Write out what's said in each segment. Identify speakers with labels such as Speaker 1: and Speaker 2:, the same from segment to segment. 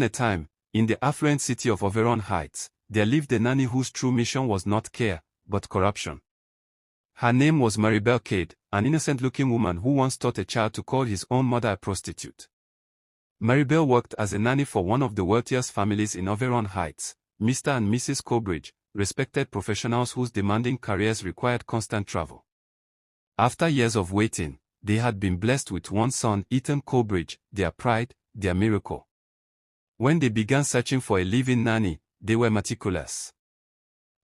Speaker 1: a time, in the affluent city of Oberon Heights, there lived a nanny whose true mission was not care, but corruption. Her name was Maribel Cade, an innocent-looking woman who once taught a child to call his own mother a prostitute. Maribel worked as a nanny for one of the wealthiest families in Oberon Heights, Mr. and Mrs. Colbridge, respected professionals whose demanding careers required constant travel. After years of waiting, they had been blessed with one son, Ethan Colbridge, their pride, their miracle. When they began searching for a live-in nanny, they were meticulous.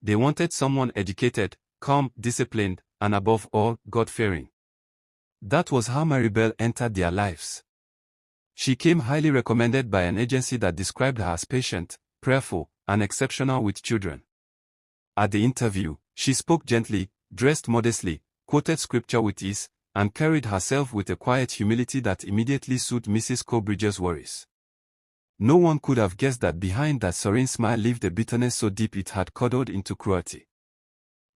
Speaker 1: They wanted someone educated, calm, disciplined, and above all, God-fearing. That was how Maribel entered their lives. She came highly recommended by an agency that described her as patient, prayerful, and exceptional with children. At the interview, she spoke gently, dressed modestly, quoted scripture with ease, and carried herself with a quiet humility that immediately soothed Mrs. Colbridge's worries. No one could have guessed that behind that serene smile lived a bitterness so deep it had curdled into cruelty.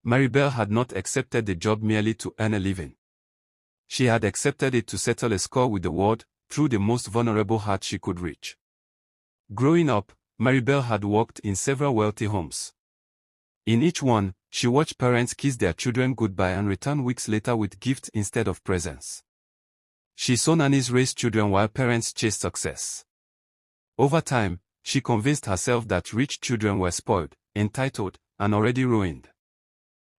Speaker 1: Maribel had not accepted the job merely to earn a living. She had accepted it to settle a score with the world, through the most vulnerable heart she could reach. Growing up, Maribel had worked in several wealthy homes. In each one, she watched parents kiss their children goodbye and return weeks later with gifts instead of presents. She saw nannies raise children while parents chased success. Over time, she convinced herself that rich children were spoiled, entitled, and already ruined.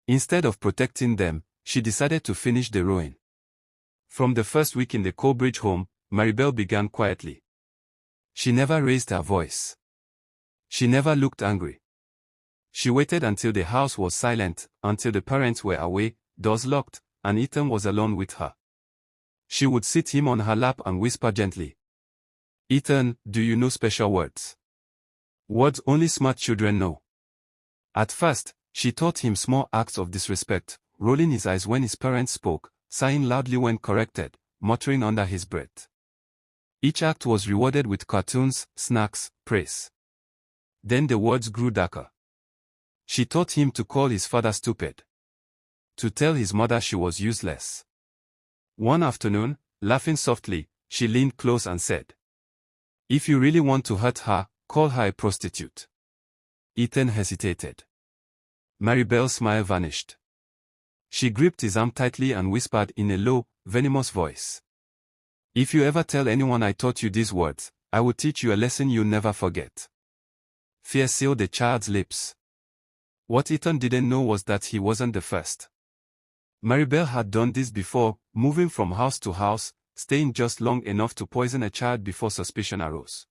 Speaker 1: Instead of protecting them, she decided to finish the ruin. From the first week in the Colbridge home, Maribel began quietly. She never raised her voice. She never looked angry. She waited until the house was silent, until the parents were away, doors locked, and Ethan was alone with her. She would sit him on her lap and whisper gently, "Ethan, do you know special words? Words only smart children know." At first, she taught him small acts of disrespect, rolling his eyes when his parents spoke, sighing loudly when corrected, muttering under his breath. Each act was rewarded with cartoons, snacks, praise. Then the words grew darker. She taught him to call his father stupid, to tell his mother she was useless. One afternoon, laughing softly, she leaned close and said, "If you really want to hurt her, call her a prostitute." Ethan hesitated. Maribel's smile vanished. She gripped his arm tightly and whispered in a low, venomous voice, "If you ever tell anyone I taught you these words, I will teach you a lesson you'll never forget." Fear sealed the child's lips. What Ethan didn't know was that he wasn't the first. Maribel had done this before, moving from house to house, staying just long enough to poison a child before suspicion arose.